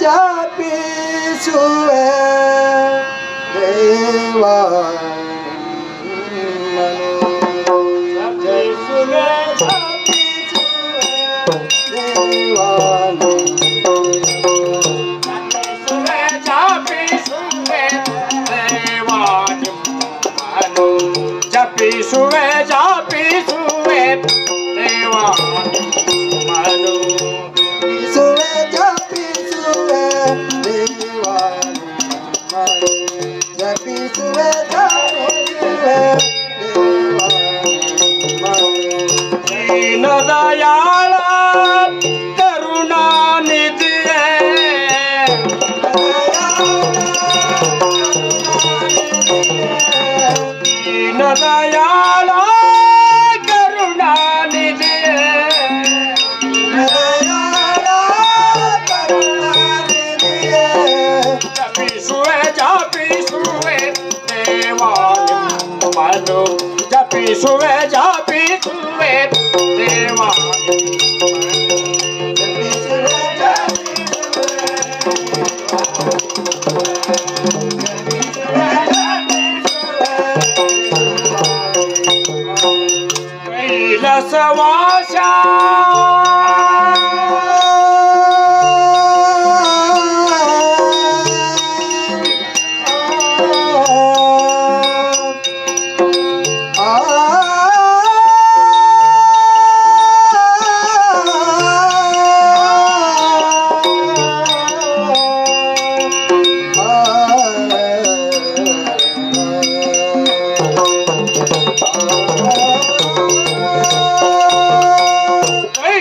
ಜಪಿಸುವೆ ದೇವಾ ಜಪಿಸುವೆ ಜಪಿಸುವೆ ದೇವಾ ಮನು ಸುವೆ ಜಪಿಸುವೆ ದೇವಾ ಮನು ಜಪಿಸುವೆ ಜಪಿಸುವೆ ದೇವಾ ಮನು ದೀನ ದಯಾಳ ಕರುಣಾನಿಧಿಯೇ ದೀನ ದಯಾಳ ಕರುಣಾನಿಧಿಯೇ ಜಪಿಸುವೆ ಜಪಿಸುವೆ ದೇವಾ ಮನು ಜಪಿಸುವೆ ಜಪಿಸುವೆ ದೇವಾ ಕೈಲಾಸವಾಸ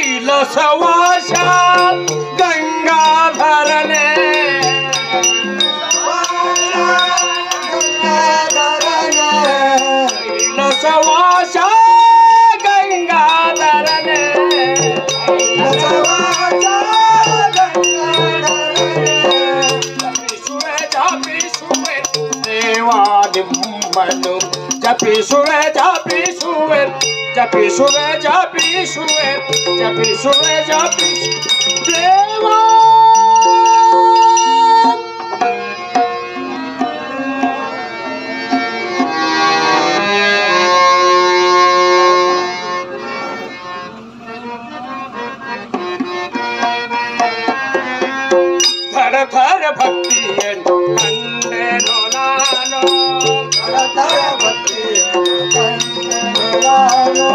ಕೈಲಾಸವಾಸ ಗಂಗಾಧರನೇ ಕೈಲಾಸವಾಸ ಗಂಗಾಧರನೇ ಜಪಿಸುವೆ ಜಪಿಸುವೆ ದೇವಾ ನಿಮ್ಮನ್ನು ಜಪಿಸುವೆ ಜಪಿಸುವೆ ಜಪಿಸುವೆ ಜಪಿಸುವೆ ಜಪಿಸುವೆ ಜಪಿಸುವೆ ದೇವಾ ಧಡಧರ ಭಕ್ತಿಯನ್ನು ಕಂಡೆನು ನಾನು ಧಡಧರ ಭಕ್ತಿಯನ್ನು ಕಂಡೆನು ನಾನು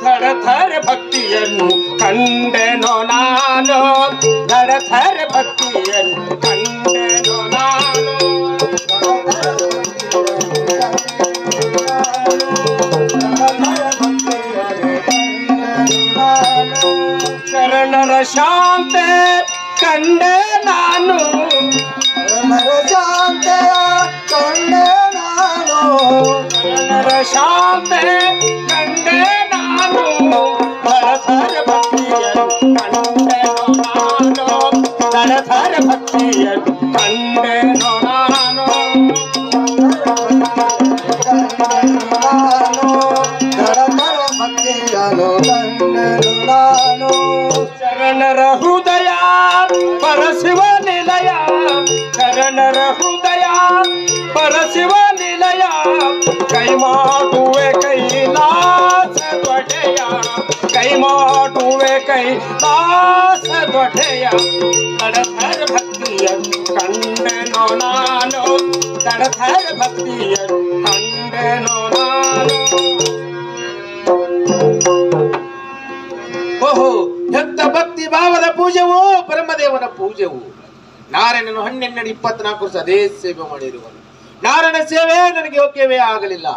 ಧಡಧರ ಭಕ್ತಿಯನ್ನು ಕಂಡೆನು ನಾನು ಧಡಧರ ಭಕ್ತಿಯನ್ನು ಕಂಡೆನು ನಾನು ಶರಣರ ಶಾಂತೆ ಕಂಡೆ ನಾನು ಶರಣರ ಶಾಂತೆ ಕಂಡೆ ನಾನು ಶರಣರ ಶಾಂತೆ ಕಂಡೆ ನಾನು ಧಡಧರ ಭಕ್ತಿಯನ್ನು ಕಂಡೆನು ನಾನು ಧಡಧರ ಭಕ್ತಿಯನ್ನು ಕಂಡೆನು ನಾನು ಧಡಧರ ಭಕ್ತಿಯನ್ನು ಕಂಡೆನು ನಾನು ಶರಣರ ಹೃದಯ ಪರಶಿವ ನಿಲಯ ಶರಣರ ಹೃದಯ ಪರಶಿವ ನಿಲಯ ಕೈ ಮಾಡುವೆ ಕೈಲಾಸ ದೊಡೆಯ ಕೈ ಮಾಡುವೆ ಕೈಲಾಸ ದೊಡೆಯ ಧಡಧರ ಭಕ್ತಿಯನ್ನು ಕಂಡೆನು ನಾನು ಧಡಧರ ಭಕ್ತಿಯನ್ನು ಕಂಡೆನು ನಾನು ಓಹೋ ಎಂತ ಭಕ್ತಿ ಭಾವದ ಪೂಜೆವು ಬ್ರಹ್ಮದೇವನ ಪೂಜೆವು ನಾರಾಯಣನು 12-24 ವರ್ಷ ಅದೇ ಸೇವೆ ಮಾಡಿರುವನು ನಾರಾಯಣ ಸೇವೆ ನನಗೆ ಯೋಗ್ಯವೇ ಆಗಲಿಲ್ಲ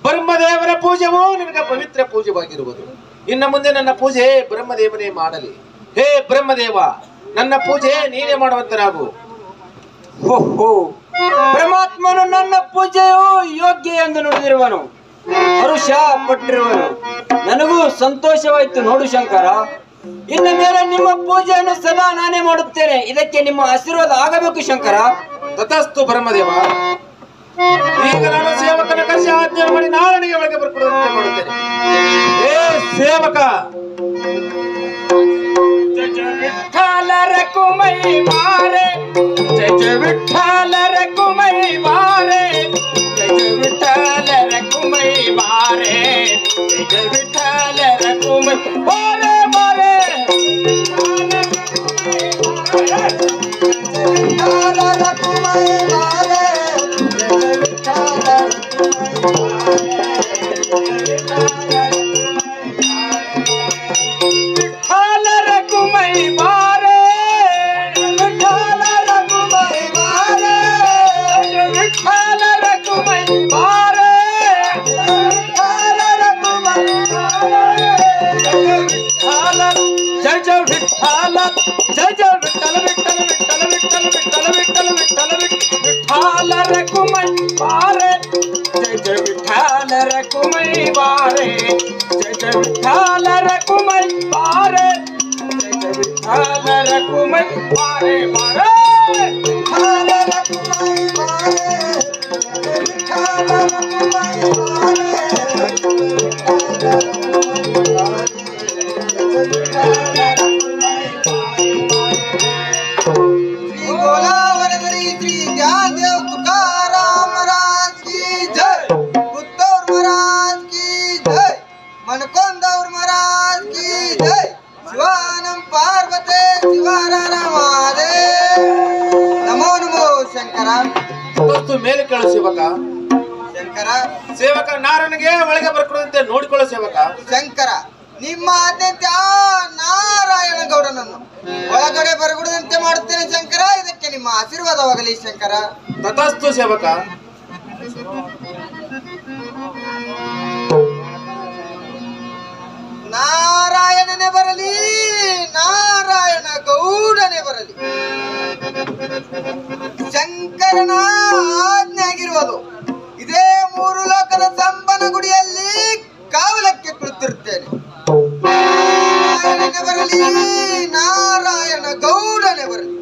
ಬ್ರಹ್ಮದೇವನ ಪೂಜೆವು ನನಗೆ ಪವಿತ್ರ ಪೂಜೆವಾಗಿರುವುದು ಇನ್ನು ಮುಂದೆ ನನ್ನ ಪೂಜೆ ಬ್ರಹ್ಮದೇವನೇ ಮಾಡಲಿ ಹೇ ಬ್ರಹ್ಮದೇವ ನನ್ನ ಪೂಜೆ ನೀನೇ ಮಾಡುವಂತನಾಗು ಓಹೋ ಪರಮಾತ್ಮನು ನನ್ನ ಪೂಜೆಯು ಯೋಗ್ಯ ಎಂದು ನುಡಿದಿರುವನು ಹರುಷ ಪಟ್ಟಿರುವನು ನನಗೂ ಸಂತೋಷವಾಯಿತು ನೋಡು ಶಂಕರ ಇನ್ನು ಮೇಲೆ ನಿಮ್ಮ ಪೂಜೆಯನ್ನು ಸದಾ ನಾನೇ ಮಾಡುತ್ತೇನೆ ಇದಕ್ಕೆ ನಿಮ್ಮ ಆಶೀರ್ವಾದ ಆಗಬೇಕು ಶಂಕರ ತತಸ್ತು ಬ್ರಹ್ಮದೇವ ಈಗ ನಾನು ಸೇವಕನ ಕರೆಸಿ ಆಜ್ಞೆ ಮಾಡಿ ನಾರಾಯಣಿಗೆ ಒಳಗೆ ಬರ್ಕೊಡುವಂತೆ ಮಾಡುತ್ತೇನೆ ಏ ಸೇವಕ ಸೇವಕ. ವಿಠ್ಠಲ ರಕುಮೈ ಬಾರೆ ಜಯ ವಿಠ್ಠಲ ರಕುಮೈ ಬಾರೆ ಜಯ ವಿಠ್ಠಲ ರಕುಮೈ ಬಾರೆ ಜಯ ವಿಠ್ಠಲ ರಕುಮೈ ಬಾರೆ ಬಾರೆ ವಿಠ್ಠಲ ರಕುಮೈ ಬಾರೆ ಜಯ ವಿಠ್ಠಲ ವಿಠ್ಠಲ ರಕುಮೈ ಬಾರೆ ವಿಠ್ಠಲ ರಕುಮೈ ಬಾರೆ ಜಯ ವಿಠ್ಠಲ ರಕುಮೈ ಬಾರೆ ವಿಠ್ಠಲ ರಕುಮೈ ಬಾರೆ ವಿಠ್ಠಲ ಜಯ ಜಯ ವಿಠ್ಠಲ ಜಯ ಜಯ ವಿಠ್ಠಲ ವಿಠ್ಠಲ ವಿಠ್ಠಲ ವಿಠ್ಠಲ ವಿಠ್ಠಲ ವಿಠ್ಠಲ ವಿಠ್ಠಲ ವಿಠ್ಠಲ ರಕುಮೈ ಬಾರೆ ಜಯ ಜಯ ವಿಠ್ಠಲ ರಕುಮೈ ಬಾರೆ ಜಯ ಜಯ ವಿಠ್ಠಲ ರಕುಮೈ ಬಾರೆ ಜಯ ಜಯ ವಿಠ್ಠಲ ರಕುಮೈ ಬಾರೆ ಬಾರೆ ವಿಠ್ಠಲ ರಕುಮೈ ಬಾರೆ ವಿಠ್ಠಲ ರಕುಮೈ ಬಾರೆ श्री बोला वरदरी श्री ज्ञानदेव तुकाराम महाराज की जय, बुद्धौर महाराज की जय, मनकोंदौर महाराज की जय, शिवानम पार्वते शिवाराम महादेव नमो नमो शंकर ವಸ್ತು ಮೇಲೆ ಕೇಳು ಸೇವಕ. ಶಂಕರ ಸೇವಕ ನಾರನಿಗೆ ಒಳಗೆ ಬರ್ಕೊಡಂತೆ ನೋಡಿಕೊಳ್ಳೋ ಸೇವಕ. ಶಂಕರ ನಿಮ್ಮ ಆದ್ಯತೆ ನಾರಾಯಣ ಗೌಡನನ್ನು ಒಳಗಡೆ ಬರಗುಡದಂತೆ ಮಾಡುತ್ತೇನೆ ಶಂಕರ. ಇದಕ್ಕೆ ನಿಮ್ಮ ಆಶೀರ್ವಾದವಾಗಲಿ ಶಂಕರ. ತಥಾಸ್ತು ಸೇವಕ. ನಾರಾಯಣನೇ ಬರಲಿ, ನಾರಾಯಣ ಗೌಡನೇ ಬರಲಿ. ಶಂಕರನ ಆಜ್ಞೆ ಆಗಿರುವುದು ಇದೇ ಮೂರು ಲೋಕದ ಸಂಬನ ಗುಡಿಯಲ್ಲಿ ಕಾವಲಕ್ಕೆ ಕುಳಿತಿರುತ್ತೇನೆ. ನಾರಾಯಣನೇ ಬರಲಿ, ನಾರಾಯಣ ಗೌಡನೇ ಬರಲಿ.